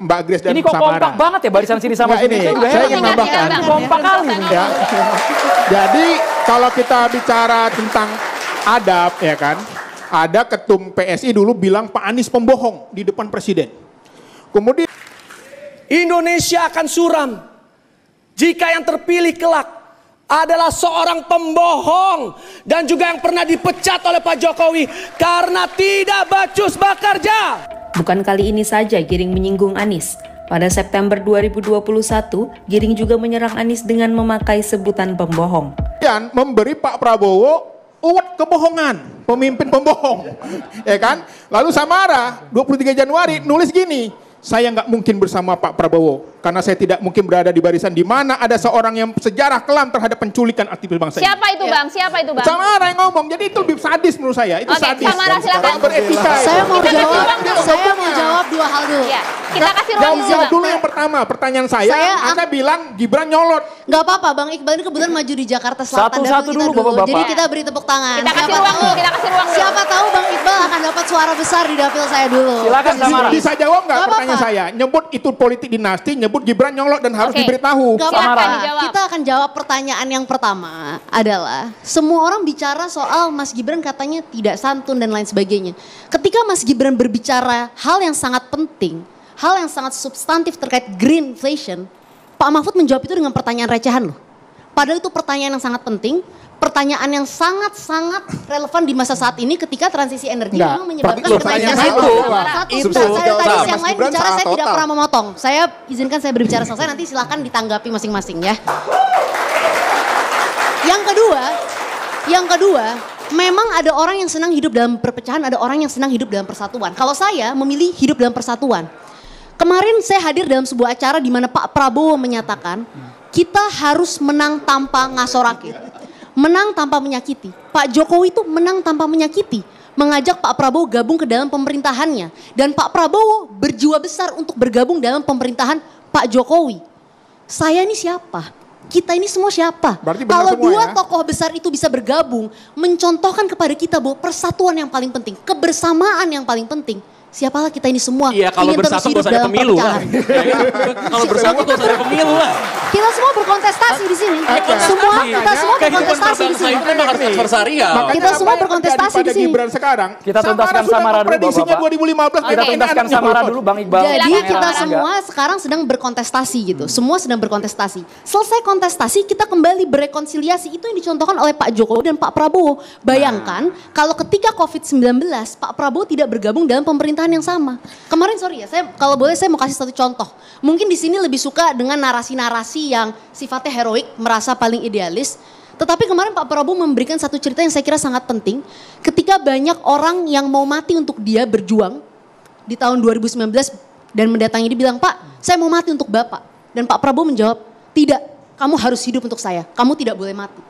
Mbak Grace dan ini kok Samara. kompak banget ya barisan sini sama sini. Saya ingin menambahkan. Kompak kali ini. Ya. Jadi kalau kita bicara tentang adab ya kan, ada ketum PSI dulu bilang Pak Anies pembohong di depan presiden. Kemudian Indonesia akan suram jika yang terpilih kelak adalah seorang pembohong dan juga yang pernah dipecat oleh Pak Jokowi karena tidak becus bekerja. Bukan kali ini saja Giring menyinggung Anies. Pada September 2021, Giring juga menyerang Anies dengan memakai sebutan pembohong. dan memberi Pak Prabowo uwet kebohongan, pemimpin pembohong, ya kan? Lalu Samara 23 Januari nulis gini, saya nggak mungkin bersama Pak Prabowo karena saya tidak mungkin berada di barisan di mana ada seorang yang sejarah kelam terhadap penculikan aktivis bangsa ini. Siapa itu Bang? Siapa itu Bang? Samara yang ngomong, jadi itu lebih sadis menurut saya. Itu Oke, sadis. Samara silakan. Beretika. Saya mau Kita kasih jawab, ruang dulu. saya mau jawab dua hal dulu. Ya, kita kasih ruang dulu Jawab Bang. dulu yang pertama, pertanyaan saya Anda bilang Gibran nyolot. Gak apa-apa, Bang Iqbal ini kebetulan maju di Jakarta Selatan. Satu-satu dan kita dulu, Bapak-bapak. Jadi kita beri tepuk tangan. Kita kasih ruang dulu, kita kasih ruang dulu. Siapa tahu Bang Iqbal akan dapat suara besar di dapil saya dulu. Silakan Samara. Bisa jawab nggak Gak pertanyaan apa-apa. saya? Nyebut itu politik dinasti, nyebut Gibran nyolot dan harus Oke. diberitahu. Gak Silakan apa-apa, dijawab. kita akan jawab pertanyaan yang pertama adalah semua orang bicara soal Mas Gibran katanya tidak santun dan lain sebagainya. Ketika Mas Gibran berbicara hal yang sangat penting, hal yang sangat substantif terkait green inflation, Pak Mahfud menjawab itu dengan pertanyaan recehan loh. Padahal itu pertanyaan yang sangat penting, pertanyaan yang sangat-sangat relevan di masa saat ini ketika transisi energi Enggak, memang menyebabkan tapi kenaikan pertanyaan harga. itu. Satu, sebentar, saya tadi Mas yang lain Gibran bicara salah saya tidak total. pernah memotong. Saya izinkan saya berbicara selesai, nanti silakan ditanggapi masing-masing ya. Yang kedua, memang ada orang yang senang hidup dalam perpecahan, ada orang yang senang hidup dalam persatuan. Kalau saya memilih hidup dalam persatuan. Kemarin saya hadir dalam sebuah acara di mana Pak Prabowo menyatakan kita harus menang tanpa ngasorake. Menang tanpa menyakiti. Pak Jokowi itu menang tanpa menyakiti. Mengajak Pak Prabowo gabung ke dalam pemerintahannya. Dan Pak Prabowo berjiwa besar untuk bergabung dalam pemerintahan Pak Jokowi. Saya ini siapa? Kita ini semua siapa? Berarti benar Kalau semua dua ya? tokoh besar itu bisa bergabung, mencontohkan kepada kita bahwa persatuan yang paling penting, kebersamaan yang paling penting. Siapalah kita ini semua Iya, kalau ingin terus bersatu hidup gak usah ada dalam pemilu lah. perpecahan. Kalau bersatu gak usah ada pemilu lah. Kita semua berkontestasi di sini. Semua kita semua Kehidupan berkontestasi di berbangsa sini. itu memang harus adversarial. Makanya Kita apa semua yang berkontestasi terjadi pada di sini. Gibran sekarang. Kita tuntaskan sudah Samara dulu, memprediksinya Bapak-bapak. 2015. Kita ini tuntaskan anaknya Samara nyolot. dulu Bang Iqbal. Jadi Silakan, kita silakan. semua sekarang sedang berkontestasi gitu. Semua sedang berkontestasi. Selesai kontestasi kita kembali berekonsiliasi. Itu yang dicontohkan oleh Pak Jokowi dan Pak Prabowo. Bayangkan kalau ketika COVID-19 Pak Prabowo tidak bergabung dalam pemerintahan yang sama. Kemarin sorry ya, kalau boleh saya mau kasih satu contoh. Mungkin di sini lebih suka dengan narasi-narasi yang sifatnya heroik, merasa paling idealis. Tetapi kemarin Pak Prabowo memberikan satu cerita yang saya kira sangat penting. Ketika banyak orang yang mau mati untuk dia berjuang di tahun 2019 dan mendatangi dia bilang, Pak saya mau mati untuk Bapak. Dan Pak Prabowo menjawab, tidak, kamu harus hidup untuk saya, kamu tidak boleh mati.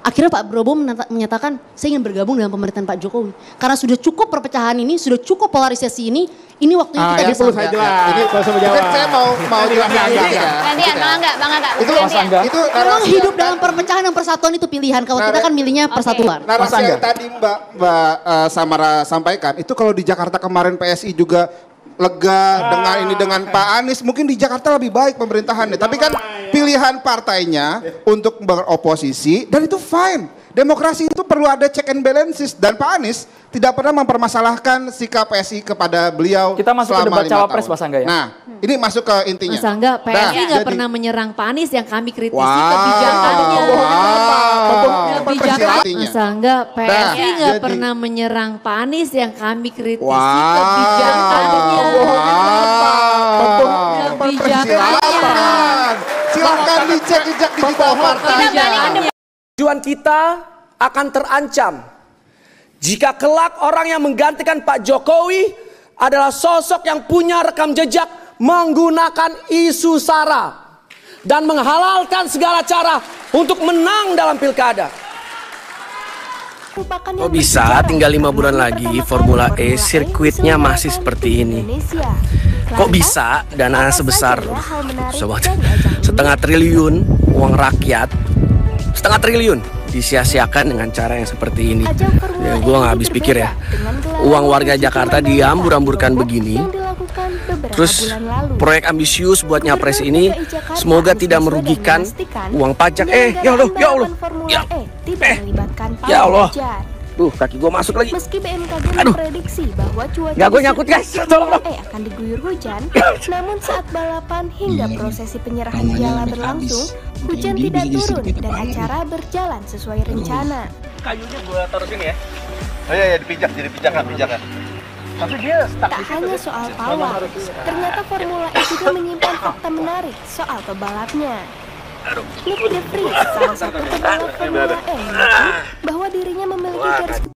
Akhirnya Pak Prabowo menyatakan, saya ingin bergabung dalam pemerintahan Pak Jokowi. Karena sudah cukup perpecahan ini, sudah cukup polarisasi ini waktunya kita Ini perlu bersama. saya jelas. Ini perlu saya jawab. Mungkin saya mau Enggak. Gantian, Bang Angga, Bang Angga. Itu Gantian. itu Memang narasi hidup yang dalam perpecahan dan persatuan itu pilihan. Kalau kita kan milihnya persatuan. narasi yang tadi Mbak Samara sampaikan itu kalau di Jakarta kemarin PSI juga lega dengan Pak Anies, mungkin di Jakarta lebih baik pemerintahannya. Tapi kan pilihan partainya untuk beroposisi dan itu fine. Demokrasi itu perlu ada check and balances dan Pak Anies tidak pernah mempermasalahkan sikap PSI kepada beliau. Kita masuk ke selama debat 5 cawapres, tahun. Mas Angga ya? Nah, ini masuk ke intinya. Mas Angga, PSI Nah, nggak jadi- pernah menyerang Pak Anies, yang kami kritisi Wow. kebijakannya. Kebijakan. Mas Angga, PSI Nah, nggak jadi- pernah menyerang Pak Anies, yang kami kritisi Wow. kebijakannya. Silakan. Silakan dicek jejak digital partainya. Tujuan kita akan terancam jika kelak orang yang menggantikan Pak Jokowi adalah sosok yang punya rekam jejak menggunakan isu SARA dan menghalalkan segala cara untuk menang dalam pilkada. Kok bisa tinggal 5 bulan lagi Formula E sirkuitnya masih seperti ini? Kok bisa dana sebesar setengah triliun uang rakyat, setengah triliun disia-siakan dengan cara yang seperti ini? Ya, gue gak habis pikir ya. Uang warga Jakarta diambur-amburkan begini Terus proyek ambisius buat nyapres ini semoga tidak merugikan uang pajak. Ya Allah, ya Allah. Ya Allah. Kaki gua masuk lagi. Meski BMKG memprediksi bahwa cuaca Gak, gue nyangkut guys. Tolong. akan diguyur hujan, namun saat balapan hingga prosesi penyerahan piala berlangsung, hujan tidak turun dan acara berjalan sesuai rencana. Kayunya gua taruh sini ya. Oh iya, dipijak, jadi pijakan. Tapi dia stuck. Tak hanya soal pawang, ternyata Formula E juga menyimpan fakta menarik soal pebalapnya. Nick De Vries, salah satu pebalap Formula E, mengaku bahwa dirinya memiliki garis